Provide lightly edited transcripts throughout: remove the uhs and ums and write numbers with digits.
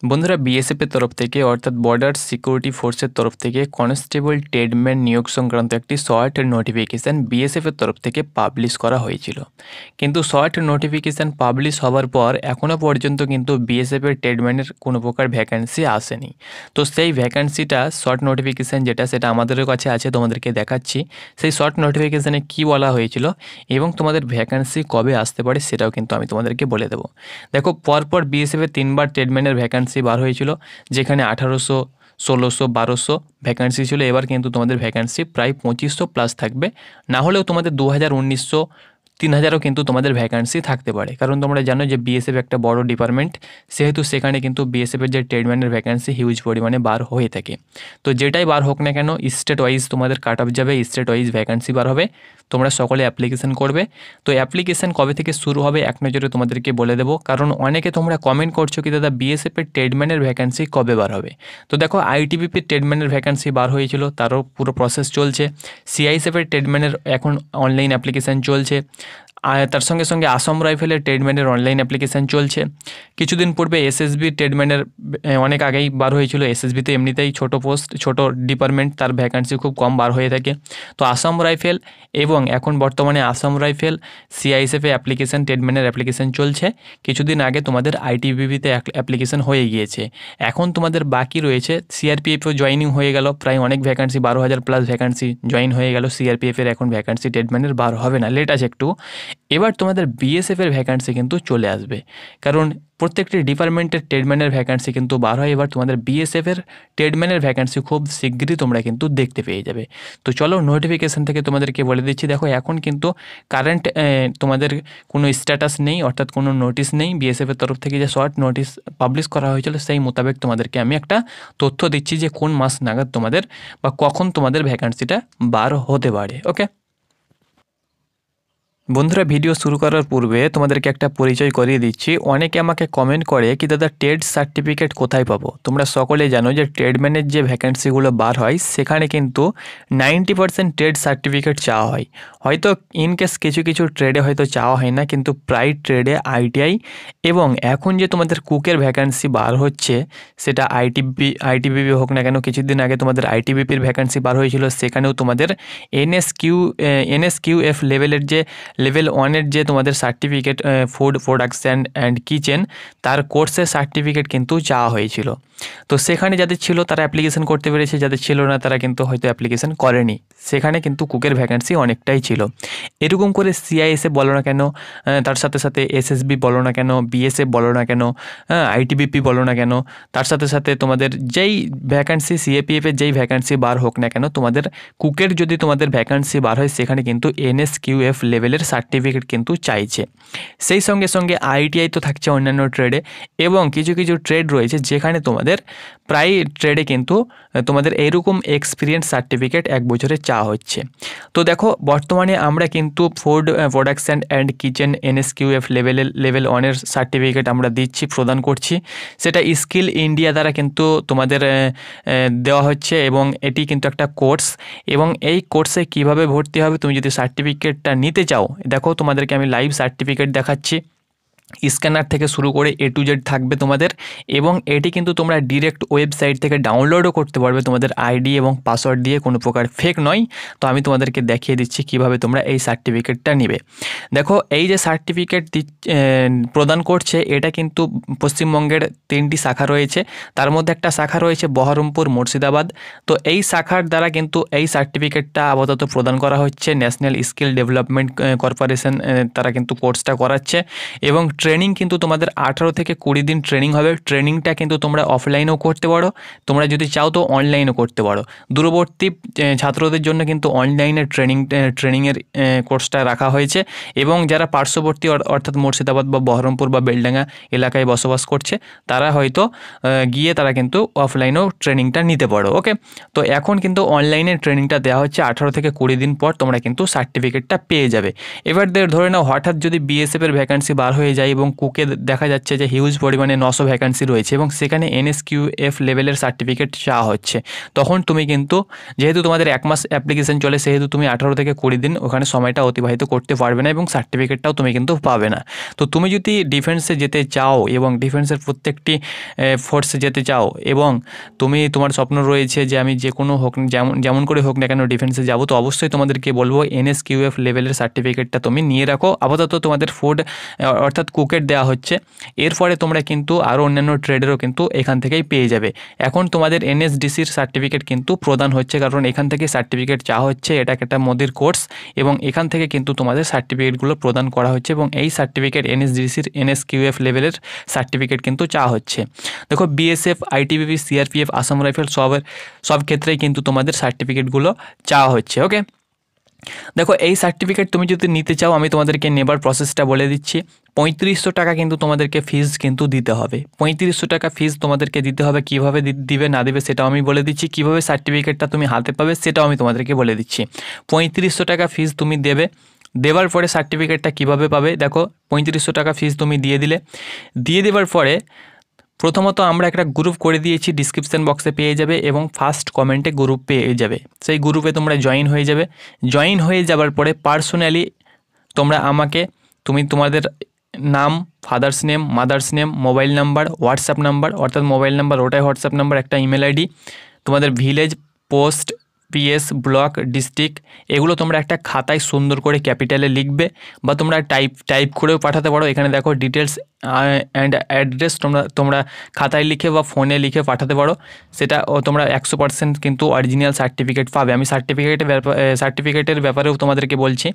বন্ধুরা বিএসএফ এর তরফ থেকে অর্থাৎ বর্ডার সিকিউরিটি ফোর্সের তরফ থেকে কনস্টেবল ট্রেডম্যান নিয়োগ সংক্রান্ত একটি শর্ট নোটিফিকেশান বিএসএফ এর তরফ থেকে পাবলিশ করা হয়েছিল। কিন্তু শর্ট নোটিফিকেশান পাবলিশ হওয়ার পর এখনও পর্যন্ত কিন্তু বিএসএফ এর ট্রেডম্যানের কোনো প্রকার ভ্যাকান্সি আসেনি। তো সেই ভ্যাকান্সিটা শর্ট নোটিফিকেশান সেটা আমাদেরও কাছে আছে, তোমাদেরকে দেখাচ্ছি। সেই শর্ট নোটিফিকেশানে কী বলা হয়েছিল এবং তোমাদের ভ্যাকান্সি কবে আসতে পারে সেটাও কিন্তু আমি তোমাদেরকে বলে দেবো। দেখো, পরপর বিএসএফ এর 3বার ট্রেডম্যানের ভ্যাকান্সি বার হয়েছিল, যেখানে 1800, 1600, 1200 ভ্যাকান্সি ছিল। এবার কিন্তু তোমাদের ভ্যাকান্সি প্রায় 2500 প্লাস থাকবে, না হলেও তোমাদের 2000, 1900, 3000ও কিন্তু তোমাদের ভ্যাকান্সি থাকতে পারে। কারণ তোমরা জানো যে বিএসএফ একটা বড় ডিপার্টমেন্ট, সেহেতু সেখানে কিন্তু বিএসএফের যে ট্রেডম্যানের ভ্যাকান্সি হিউজ পরিমাণে বার হয়ে থাকে। তো যেটাই বার হোক না কেন, স্টেট ওয়াইজ তোমাদের কাট অফ যাবে, স্টেট ওয়াইজ ভ্যাকান্সি বার হবে, তোমরা সকলে অ্যাপ্লিকেশন করবে। তো অ্যাপ্লিকেশন কবে থেকে শুরু হবে এক নজরে তোমাদেরকে বলে দেবো, কারণ অনেকে তোমরা কমেন্ট করছো কি দাদা বিএসএফের ট্রেডম্যানের ভ্যাকান্সি কবে বার হবে। তো দেখো, আইটিবিপির ট্রেডম্যানের ভ্যাকান্সি বার হয়েছিল, তারও পুরো প্রসেস চলছে। সিআইএসএফের ট্রেডম্যানের এখন অনলাইন অ্যাপ্লিকেশান চলছে। আর তার সঙ্গে সঙ্গে আসাম রাইফেলের ট্রেডম্যানের অনলাইন অ্যাপ্লিকেশান চলছে। কিছুদিন পূর্বে এসএসবি ট্রেডম্যানের অনেক আগেই বার হয়েছিল। এসএসবিতে এমনিতেই ছোট পোস্ট, ছোট ডিপার্টমেন্ট, তার ভ্যাকান্সি খুব কম বার হয়ে থাকে। তো আসাম রাইফেল এবং এখন বর্তমানে আসাম রাইফেল সিআইএসএফে অ্যাপ্লিকেশান, ট্রেডম্যানের অ্যাপ্লিকেশান চলছে। কিছুদিন আগে তোমাদের আইটিবিপিতে অ্যাপ্লিকেশান হয়ে গিয়েছে। এখন তোমাদের বাকি রয়েছে সিআরপিএফও জয়েনিং হয়ে গেল, প্রায় অনেক ভ্যাকান্সি, 12,000 প্লাস ভ্যাকান্সি জয়েন হয়ে গেল। সিআরপিএফের এখন ভ্যাকান্সি ট্রেডম্যানের বার হবে না, লেট আছে একটু। এবার তোমাদের বিএসএফের ভ্যাকান্সি কিন্তু চলে আসবে, কারণ প্রত্যেকটি ডিপার্টমেন্টের ট্রেডম্যানের ভ্যাকান্সি কিন্তু বার হয়। এবার তোমাদের বিএসএফের ট্রেডম্যানের ভ্যাকান্সি খুব শীঘ্রই তোমরা কিন্তু দেখতে পেয়ে যাবে। তো চলো নোটিফিকেশান থেকে তোমাদেরকে বলে দিচ্ছি। দেখো, এখন কিন্তু কারেন্ট তোমাদের কোনো স্ট্যাটাস নেই, অর্থাৎ কোনো নোটিশ নেই। বিএসএফের তরফ থেকে যে শর্ট নোটিশ পাবলিশ করা হয়েছিল সেই মোতাবেক তোমাদেরকে আমি একটা তথ্য দিচ্ছি যে কোন মাস নাগাদ তোমাদের বা কখন তোমাদের ভ্যাকান্সিটা বার হতে পারে। ওকে বন্ধুরা, ভিডিও শুরু করার পূর্বে তোমাদেরকে একটা পরিচয় করিয়ে দিচ্ছি। অনেকে আমাকে কমেন্ট করে কি দাদা ট্রেড সার্টিফিকেট কোথায় পাবো। তোমরা সকলে জানো যে ট্রেডম্যানের যে ভ্যাকেন্সিগুলো বার হয় সেখানে কিন্তু 90% ট্রেড সার্টিফিকেট চাওয়া হয়। হয়তো ইনকেস কিছু কিছু ট্রেডে হয়তো চাওয়া হয় না, কিন্তু প্রায় ট্রেডে আইটিআই এবং এখন যে তোমাদের কুকের ভ্যাকেন্সি বার হচ্ছে সেটা আইটিবিপি হোক না কেন, কিছুদিন আগে তোমাদের আইটিবিপির ভ্যাকেন্সি বার হয়েছিল, সেখানেও তোমাদের এনএসকিউএফ লেভেলের যে লেভেল 1-এর যে তোমাদের certificate, food production and kitchen, তার কোর্সের সার্টিফিকেট কিন্তু চাওয়া হয়েছিল। তো সেখানে যাদের ছিল তারা অ্যাপ্লিকেশন করতে পেরেছে, যাদের ছিল না তারা কিন্তু হয়তো অ্যাপ্লিকেশন করেনি। সেখানে কিন্তু কুকের ভ্যাকেন্সি অনেকটাই ছিল। এরকম করে সিআইএসএফ বলো না কেন, তার সাথে সাথে এসএসবি বলো না কেন, বিএসএফ বলো না কেন, আইটিবিপি বলো না কেন, তার সাথে সাথে তোমাদের যেই ভ্যাকেন্সি সিএপিএফের যেই ভ্যাকেন্সি বার হোক না কেন, তোমাদের কুকের যদি তোমাদের ভ্যাকেন্সি বার হয় সেখানে কিন্তু এনএসকিউএফ লেভেলের সার্টিফিকেট কিন্তু চাইছে। সেই সঙ্গে সঙ্গে আইটিআই তো থাকছে অন্যান্য ট্রেডে, এবং কিছু কিছু ট্রেড রয়েছে যেখানে তোমাদের প্রায় ট্রেডে কিন্তু তোমাদের এইরকম এক্সপিরিয়েন্স সার্টিফিকেট 1 বছরের চাওয়া হচ্ছে। তো দেখো, বর্তমানে আমরা কিন্তু food production and kitchen NSQF level 1-এর সার্টিফিকেট আমরা দিচ্ছি, প্রদান করছি। সেটা স্কিল ইন্ডিয়া দ্বারা কিন্তু তোমাদের দেওয়া হচ্ছে, এবং এটি কিন্তু একটা কোর্স। এবং এই কোর্সে কিভাবে ভর্তি হবে, তুমি যদি সার্টিফিকেটটা নিতে চাও, দেখো তোমাদেরকে আমি লাইভ সার্টিফিকেট দেখাচ্ছি। স্ক্যানার থেকে শুরু করে A to Z থাকবে তোমাদের, এবং এটি কিন্তু তোমরা ডিরেক্ট ওয়েবসাইট থেকে ডাউনলোডও করতে পারবে তোমাদের আইডি এবং পাসওয়ার্ড দিয়ে, কোনো প্রকার ফেক নয়। তো আমি তোমাদেরকে দেখিয়ে দিচ্ছি কিভাবে তোমরা এই সার্টিফিকেটটা নিবে। দেখো, এই যে সার্টিফিকেট প্রদান করছে, এটা কিন্তু পশ্চিমবঙ্গের 3টি শাখা রয়েছে, তার মধ্যে একটা শাখা রয়েছে বহরমপুর, মুর্শিদাবাদ। তো এই শাখার দ্বারা কিন্তু এই সার্টিফিকেটটা আপাতত প্রদান করা হচ্ছে। ন্যাশনাল স্কিল ডেভেলপমেন্ট কর্পোরেশন তারা কিন্তু কোর্সটা করাচ্ছে, এবং ট্রেনিং কিন্তু তোমাদের 18 থেকে 20 দিন ট্রেনিং হবে। ট্রেনিংটা কিন্তু তোমরা অফলাইনেও করতে পারো, তোমরা যদি চাও তো অনলাইনও করতে পারো। দূরবর্তী ছাত্রদের জন্য কিন্তু অনলাইনে ট্রেনিংয়ের কোর্সটা রাখা হয়েছে, এবং যারা পার্শ্ববর্তী অর্থাৎ মুর্শিদাবাদ বা বহরমপুর বা বেলডাঙ্গা এলাকায় বসবাস করছে, তারা হয়তো গিয়ে তারা কিন্তু অফলাইনেও ট্রেনিংটা নিতে পারো। ওকে, তো এখন কিন্তু অনলাইনে ট্রেনিংটা দেওয়া হচ্ছে, 18 থেকে 20 দিন পর তোমরা কিন্তু সার্টিফিকেটটা পেয়ে যাবে। এবার ধরে নাও হঠাৎ যদি বিএসএফের ভ্যাকান্সি বার হয়ে যায় যাই এবং কুকে দেখা যাচ্ছে যে হিউজ পরিমাণে 900 ভ্যাকান্সি রয়েছে এবং সেখানে NSQF লেভেলের সার্টিফিকেট চাওয়া হচ্ছে, তখন তুমি কিন্তু যেহেতু তোমাদের 1 মাস অ্যাপ্লিকেশন চলে সেহেতু তুমি 18 থেকে 20 দিন ওখানে সময়টা অতিবাহিত করতে পারবে না এবং সার্টিফিকেটটাও তুমি কিন্তু পাবে না। তো তুমি যদি ডিফেন্সে যেতে চাও এবং ডিফেন্সের প্রত্যেকটি ফোর্সে যেতে চাও এবং তোমার স্বপ্ন রয়েছে যে আমি যে কোনো হোক যেমন করে হোক না কেন ডিফেন্সে যাব, তো অবশ্যই তোমাদেরকে বলবো NSQF লেভেলের সার্টিফিকেটটা তুমি নিয়ে রাখো। আপাতত তোমাদের ফুড অর্থাৎ কুকের দেওয়া হচ্ছে, এরপরে তোমরা কিন্তু আরও অন্যান্য ট্রেডেরও কিন্তু এখান থেকেই পেয়ে যাবে। এখন তোমাদের NSDCর সার্টিফিকেট কিন্তু প্রদান হচ্ছে, কারণ এখান থেকে সার্টিফিকেট চাওয়া হচ্ছে, এটা একটা মোদির কোর্স এবং এখান থেকে কিন্তু তোমাদের সার্টিফিকেটগুলো প্রদান করা হচ্ছে এবং এই সার্টিফিকেট NSDCর NSQF লেভেলের সার্টিফিকেট কিন্তু চাওয়া হচ্ছে। দেখো BSF, ITBP, CRPF, Assam rifle সব ক্ষেত্রেই কিন্তু তোমাদের সার্টিফিকেটগুলো চাওয়া হচ্ছে। ওকে, দেখো এই সার্টিফিকেট তুমি যদি নিতে চাও আমি তোমাদেরকে নেবার প্রসেসটা বলে দিচ্ছি। 3500 টাকা কিন্তু তোমাদেরকে ফিজ কিন্তু দিতে হবে। 3500 টাকা ফিজ তোমাদেরকে দিতে হবে। কীভাবে দিবে না দেবে সেটাও আমি বলে দিচ্ছি, কীভাবে সার্টিফিকেটটা তুমি হাতে পাবে সেটাও আমি তোমাদেরকে বলে দিচ্ছি। 3500 টাকা ফিজ তুমি দেবে, দেওয়ার পরে সার্টিফিকেটটা কিভাবে পাবে, দেখো 3500 টাকা ফিজ তুমি দিয়ে দেওয়ার পরে প্রথমত আমরা একটা গ্রুপ করে দিয়েছি, ডিসক্রিপশান বক্সে পেয়ে যাবে এবং ফার্স্ট কমেন্টে গ্রুপ পেয়ে যাবে। সেই গ্রুপে তোমরা জয়েন হয়ে যাবে। জয়েন হয়ে যাবার পরে পার্সোনালি তোমরা আমাকে তোমাদের নাম, father's name, mother's name, mobile number, WhatsApp number, অর্থাৎ মোবাইল নাম্বার ওটাই হোয়াটসঅ্যাপ নাম্বার, একটা ইমেল আইডি, তোমাদের village, post, PS, block, district, এগুলো তোমরা একটা খাতায় সুন্দর করে ক্যাপিটালে লিখবে বা তোমরা টাইপ করেও পাঠাতে পারো। এখানে দেখো ডিটেলস অ্যান্ড অ্যাড্রেস তোমরা খাতায় লিখে বা ফোনে লিখে পাঠাতে পারো। সেটা তোমরা 100% কিন্তু অরিজিনাল সার্টিফিকেট পাবে। আমি সার্টিফিকেটের ব্যাপারেও তোমাদেরকে বলছি।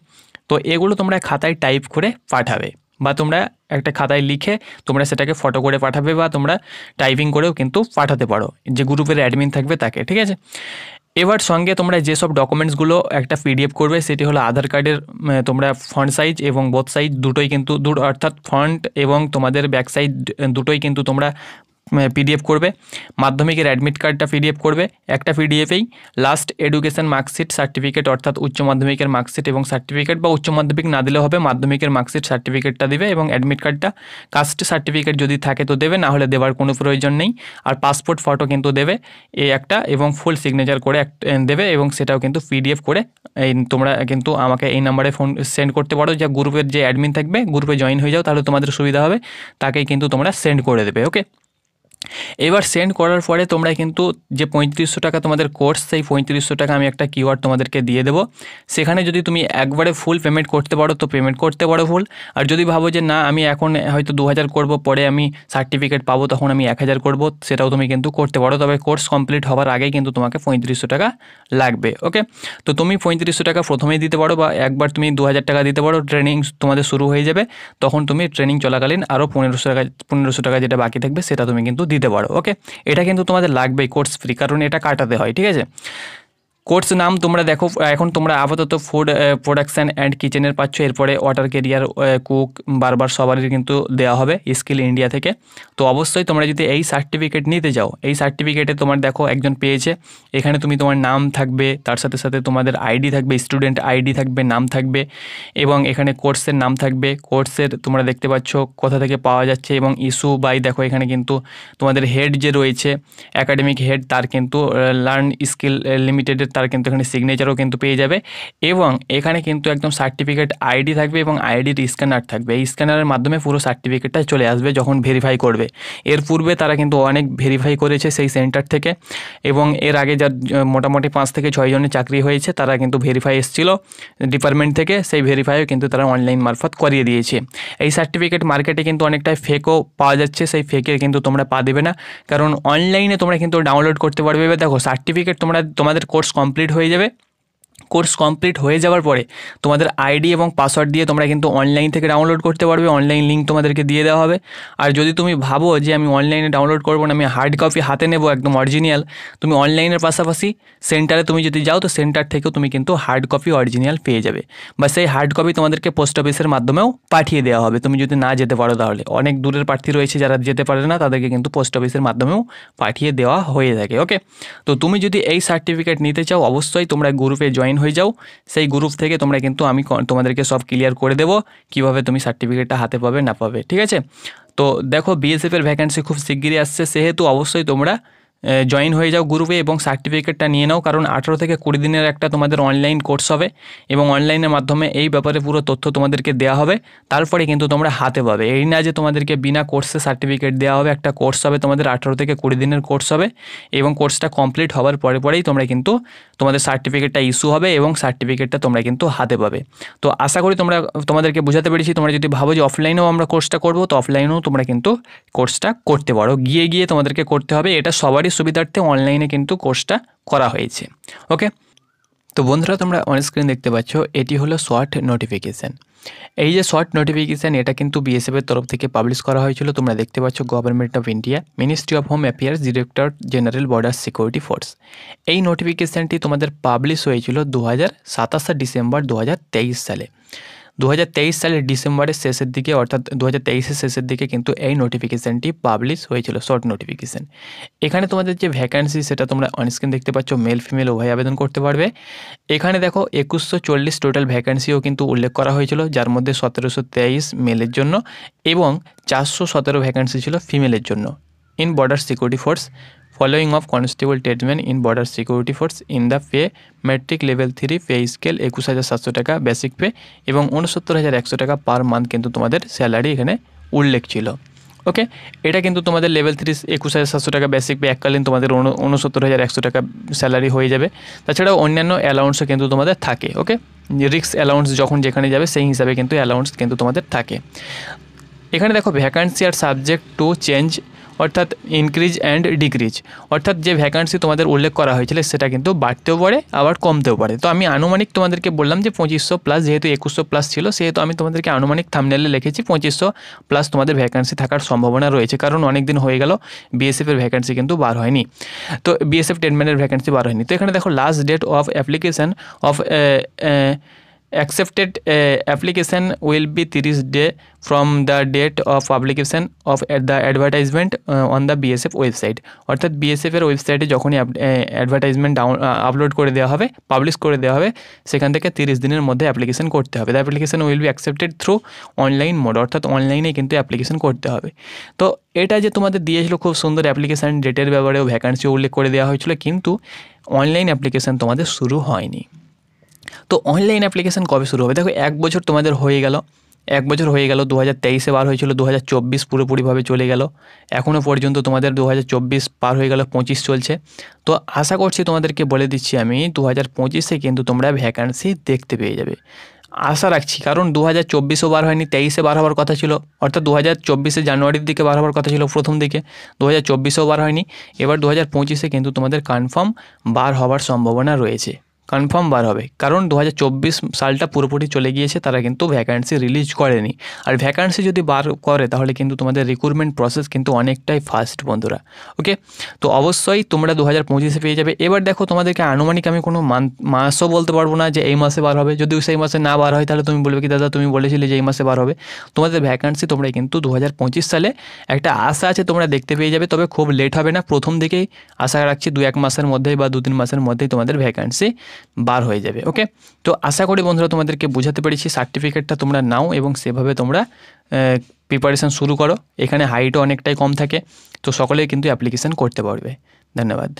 তো এগুলো তোমরা খাতায় টাইপ করে পাঠাবে বা তোমরা একটা খাতায় লিখে তোমরা সেটাকে ফটো করে পাঠাবে বা তোমরা টাইপিং করেও কিন্তু পাঠাতে পারো, যে গ্রুপের অ্যাডমিন থাকবে তাকে, ঠিক আছে। এবার সঙ্গে তোমরা যেসব ডকুমেন্টসগুলো একটা PDF করবে সেটি হলো আধার কার্ডের তোমরা ফ্রন্ট সাইজ এবং বোথ সাইজ দুটোই কিন্তু অর্থাৎ ফ্রন্ট এবং তোমাদের ব্যাক সাইড দুটোই কিন্তু তোমরা PDF করবে। মাধ্যমিকের অ্যাডমিট কার্ডটা PDF করবে। একটা PDFেই লাস্ট এডুকেশন মার্কশিট সার্টিফিকেট অর্থাৎ উচ্চ মাধ্যমিকের মার্কশিট এবং সার্টিফিকেট, বা উচ্চ মাধ্যমিক না দিলে হবে, মাধ্যমিকের মার্কশিট সার্টিফিকেটটা দিবে এবং অ্যাডমিট কার্ডটা, কাস্ট সার্টিফিকেট যদি থাকে তো দেবে, না হলে দেওয়ার কোনো প্রয়োজন নেই। আর পাসপোর্ট ফটো কিন্তু দেবে এই একটা এবং ফুল সিগনেচার করে দেবে এবং সেটাও কিন্তু PDF করে তোমরা কিন্তু আমাকে এই নাম্বারে ফোন সেন্ড করতে পারো। যা গ্রুপের যে অ্যাডমিন থাকবে, গ্রুপে জয়েন হয়ে যাও, তাহলে তোমাদের সুবিধা হবে, তাকেই কিন্তু তোমরা সেন্ড করে দেবে। ওকে, এবার সেন্ড করার পরে তোমরা কিন্তু যে 3500 টাকা তোমাদের কোর্স, সেই 3500 টাকা আমি একটা কিওয়ার্ড তোমাদেরকে দিয়ে দেবো। সেখানে যদি তুমি একবারে ফুল পেমেন্ট করতে পারো তো পেমেন্ট করতে পারো ফুল, আর যদি ভাবো যে না আমি এখন হয়তো 2000 করবো, পরে আমি সার্টিফিকেট পাবো তখন আমি 1000 করবো, সেটাও তুমি কিন্তু করতে পারো। তবে কোর্স কমপ্লিট হওয়ার আগেই কিন্তু তোমাকে 3500 টাকা লাগবে। ওকে, তো তুমি 3500 টাকা প্রথমেই দিতে পারো বা একবার তুমি 2000 টাকা দিতে পারো। ট্রেনিং তোমাদের শুরু হয়ে যাবে, তখন তুমি ট্রেনিং চলাকালীন আরও 1500 টাকা যেটা বাকি থাকবে সেটা তুমি কিন্তু দিতে পারো। ওকে, এটা কিন্তু তোমাদের লাগবেই কোর্স ফ্রি, কারণ এটা কাটাতে হয়, ঠিক আছে। কোর্স নাম তোমরা দেখো, এখন তোমরা আপাতত ফুড প্রোডাকশান অ্যান্ড কিচেনের পাচ্ছ, এরপরে ওয়াটার ক্যারিয়ার, কুক, বারবার সবারই কিন্তু দেওয়া হবে স্কিল ইন্ডিয়া থেকে। তো অবশ্যই তোমরা যদি এই সার্টিফিকেট নিতে যাও, এই সার্টিফিকেটে তোমার দেখো একজন পেয়েছে, এখানে তোমার নাম থাকবে, তার সাথে সাথে তোমাদের ID থাকবে, স্টুডেন্ট ID থাকবে, নাম থাকবে এবং এখানে কোর্সের নাম থাকবে, কোর্সের তোমরা দেখতে পাচ্ছ কোথা থেকে পাওয়া যাচ্ছে এবং ইস্যু বাই, দেখো এখানে কিন্তু তোমাদের হেড যে রয়েছে একাডেমিক হেড, তার কিন্তু লার্ন স্কিল লিমিটেডের তার কিন্তু এখানে সিগনেচারও কিন্তু পেয়ে যাবে এবং এখানে কিন্তু একদম সার্টিফিকেট ID থাকবে এবং IDর স্ক্যানার থাকবে। এই স্ক্যানারের মাধ্যমে পুরো সার্টিফিকেটটা চলে আসবে যখন ভেরিফাই করবে। এর পূর্বে তারা কিন্তু অনেক ভেরিফাই করেছে সেই সেন্টার থেকে এবং এর আগে যার মোটামুটি 5 থেকে 6 জনের চাকরি হয়েছে তারা কিন্তু ভেরিফাই এসেছিল ডিপার্টমেন্ট থেকে, সেই ভেরিফাইও কিন্তু তারা অনলাইন মারফত করিয়ে দিয়েছে। এই সার্টিফিকেট মার্কেটে কিন্তু অনেকটাই ফেকও পাওয়া যাচ্ছে, সেই ফেকে কিন্তু তোমরা পা দেবে না, কারণ অনলাইনে তোমরা কিন্তু ডাউনলোড করতে পারবে। দেখো সার্টিফিকেট তোমাদের কোর্স কমপ্লিট হয়ে যাবে। কোর্স কমপ্লিট হয়ে যাওয়ার পরে তোমাদের ID এবং পাসওয়ার্ড দিয়ে তোমরা কিন্তু অনলাইন থেকে ডাউনলোড করতে পারবে। অনলাইন লিঙ্ক তোমাদেরকে দিয়ে দেওয়া হবে। আর যদি তুমি ভাবো যে আমি অনলাইনে ডাউনলোড করবো না, আমি হার্ড কপি হাতে নেবো একদম অরিজিনাল, তুমি অনলাইনের পাশাপাশি সেন্টারে তুমি যদি যাও তো সেন্টার থেকেও তুমি কিন্তু হার্ড কপি অরিজিনাল পেয়ে যাবে, বা সেই হার্ড কপি তোমাদেরকে পোস্ট অফিসের মাধ্যমেও পাঠিয়ে দেওয়া হবে। তুমি যদি না যেতে পারো, তাহলে অনেক দূরের প্রার্থী রয়েছে যারা যেতে পারে না, তাদেরকে কিন্তু পোস্ট অফিসের মাধ্যমেও পাঠিয়ে দেওয়া হয়ে থাকে। ওকে, তো তুমি যদি এই সার্টিফিকেট নিতে চাও অবশ্যই তোমরা গ্রুপে জয়েন হয়ে যাও, সেই গ্রুপ থেকে তোমরা কিন্তু আমি তোমাদেরকে সব ক্লিয়ার করে দেবো কীভাবে তুমি সার্টিফিকেটটা হাতে পাবে না পাবে, ঠিক আছে। তো দেখো বিএসএফের ভ্যাকেন্সি খুব শিগগিরই আসছে, সেহেতু অবশ্যই তোমরা জয়েন হয়ে যাও গ্রুপে এবং সার্টিফিকেটটা নিয়ে নাও, কারণ 18 থেকে 20 দিনের একটা তোমাদের অনলাইন কোর্স হবে এবং অনলাইনের মাধ্যমে এই ব্যাপারে পুরো তথ্য তোমাদেরকে দেওয়া হবে, তারপরে কিন্তু তোমরা হাতে পাবে। এই না যে তোমাদেরকে বিনা কোর্সে সার্টিফিকেট দেওয়া হবে, একটা কোর্স হবে তোমাদের 18 থেকে 20 দিনের কোর্স হবে এবং কোর্সটা কমপ্লিট হওয়ার পরেই তোমরা কিন্তু তোমাদের সার্টিফিকেটটা ইস্যু হবে এবং সার্টিফিকেটটা তোমরা কিন্তু হাতে পাবে। তো আশা করি তোমাদেরকে বোঝাতে পেরেছি। তোমরা যদি ভাবো যে অফলাইনেও আমরা কোর্সটা করবো, তো অফলাইনেও তোমরা কিন্তু কোর্সটা করতে পারো, গিয়ে তোমাদেরকে করতে হবে, এটা সবারই সুবিধার্থে অনলাইনে কিন্তু কোর্সটা করা হয়েছে। ওকে, তো বন্ধুরা তোমরা অন স্ক্রিন দেখতে পাচ্ছ এটি হলো শর্ট নোটিফিকেশান। এই যে শর্ট নোটিফিকেশান এটা কিন্তু বিএসএফের তরফ থেকে পাবলিশ করা হয়েছিল। তোমরা দেখতে পাচ্ছ government of India, ministry of home affairs, director general border security force. এই নোটিফিকেশানটি তোমাদের পাবলিশ হয়েছিল 27 ডিসেম্বর 2023 সালে। 2023 সালের ডিসেম্বরের শেষের দিকে, অর্থাৎ 2023-এর শেষের দিকে কিন্তু এই নোটিফিকেশানটি পাবলিশ হয়েছিল, শর্ট নোটিফিকেশান। এখানে তোমাদের যে ভ্যাকান্সি সেটা তোমরা অনস্ক্রিন দেখতে পাচ্ছ, মেল ফিমেল উভয় আবেদন করতে পারবে। এখানে দেখো 2140 টোটাল ভ্যাকান্সিও কিন্তু উল্লেখ করা হয়েছিল, যার মধ্যে 1723 মেলের জন্য এবং 417 ভ্যাকান্সি ছিল ফিমেলের জন্য। In border security force, following of constable tradesman in border security force in the pay matric level 3 pay scale 21,700 টাকা বেসিক পে এবং 69,100 টাকা পার মান্থ কিন্তু তোমাদের স্যালারি এখানে উল্লেখ ছিল। ওকে, এটা কিন্তু তোমাদের লেভেল 3 21,700 টাকা বেসিক পে এককালীন তোমাদের 69,100 টাকা স্যালারি হয়ে যাবে। তাছাড়াও অন্যান্য অ্যালাউন্সও কিন্তু তোমাদের থাকে। ওকে, রিক্স অ্যালাউন্স যখন যেখানে যাবে সেই হিসাবে কিন্তু অ্যালাউন্স কিন্তু তোমাদের থাকে। এখানে দেখো ভ্যাকান্সি আর সাবজেক্ট টু চেঞ্জ, অর্থাৎ ইনক্রিজ অ্যান্ড ডিক্রিজ, অর্থাৎ যে ভ্যাকান্সি তোমাদের উল্লেখ করা হয়েছিল সেটা কিন্তু বাড়তেও পারে আবার কমতেও পারে। তো আমি আনুমানিক তোমাদেরকে বললাম যে 2500 প্লাস, যেহেতু 2100 প্লাস ছিল সেহেতু আমি তোমাদেরকে আনুমানিক থাম্বনেলে লিখেছি 2500 প্লাস তোমাদের ভ্যাকান্সি থাকার সম্ভাবনা রয়েছে, কারণ অনেক দিন হয়ে গেল বিএসএফের ভ্যাকান্সি কিন্তু বার হয়নি, তো বিএসএফ ট্রেডম্যানের ভ্যাকান্সি বার হয়নি। তো এখানে দেখো last date of application of accepted application will be 30 days from the date of publication of the advertisement on the BSF website, অর্থাৎ BSF এর ওয়েবসাইটে যখনই অ্যাডভার্টাইজমেন্ট আপলোড করে দেওয়া হবে, পাবলিশ করে দেওয়া হবে, সেখান থেকে 30 দিনের মধ্যে অ্যাপ্লিকেশন করতে হবে। The application will be accepted through online mode, অর্থাৎ অনলাইনে কিন্তু অ্যাপ্লিকেশন করতে হবে। তো এটা যে তোমাদের দিয়েছিল খুব সুন্দর অ্যাপ্লিকেশান, ডেটের ব্যাপারেও ভ্যাকান্সি উল্লেখ করে দেওয়া হয়েছিল, কিন্তু অনলাইন অ্যাপ্লিকেশান তোমাদের শুরু হয়নি। তো অনলাইন অ্যাপ্লিকেশান কবে শুরু হবে? দেখো 1 বছর তোমাদের হয়ে গেল, 1 বছর হয়ে গেল, 2023-এ বার হয়েছিল, 2024 পুরোপুরিভাবে চলে গেল, এখনও পর্যন্ত তোমাদের 2024 পার হয়ে গেল, 25 চলছে। তো আশা করছি তোমাদেরকে বলে দিচ্ছি আমি 2025-এ কিন্তু তোমরা ভ্যাকান্সি দেখতে পেয়ে যাবে, আশা রাখছি, কারণ 2024-ও বার হয়নি, 23-এ বার হওয়ার কথা ছিল, অর্থাৎ 2024-এ জানুয়ারির দিকে বার হওয়ার কথা ছিল প্রথম দিকে, 2024-এও বার হয়নি, এবার 2025-এ কিন্তু তোমাদের কনফার্ম বার হওয়ার সম্ভাবনা রয়েছে, কনফার্ম বার হবে, কারণ 2024 সালটা পুরোপুরি চলে গিয়েছে, তারা কিন্তু ভ্যাকান্সি রিলিজ করেনি। আর ভ্যাকান্সি যদি বার করে তাহলে কিন্তু তোমাদের রিক্রুটমেন্ট প্রসেস কিন্তু অনেকটাই ফাস্ট বন্ধুরা। ওকে, তো অবশ্যই তোমরা 2025-এ পেয়ে যাবে। এবার দেখো তোমাদেরকে আনুমানিক আমি কোনো মাসও বলতে পারবো না যে এই মাসে বার হবে, যদিও সেই মাসে না বার হয় তাহলে তুমি বলবে কি দাদা তুমি বলেছিলে যে এই মাসে বার হবে। তোমাদের ভ্যাকান্সি তোমরা কিন্তু 2025 সালে একটা আশা আছে তোমরা দেখতে পেয়ে যাবে, তবে খুব লেট হবে না, প্রথম দিকেই আশা রাখছি 2-1 মাসের মধ্যেই বা 2-3 মাসের মধ্যেই তোমাদের ভ্যাকান্সি বার হয়ে যাবে। ওকে, তো আশা করি বন্ধুরা তোমাদেরকে বোঝাতে পেরেছি। সার্টিফিকেটটা তোমরা নাও এবং সেভাবে তোমরা প্রিপারেশান শুরু করো। এখানে হাইটও অনেকটাই কম থাকে, তো সকলেই কিন্তু অ্যাপ্লিকেশান করতে পারবে। ধন্যবাদ।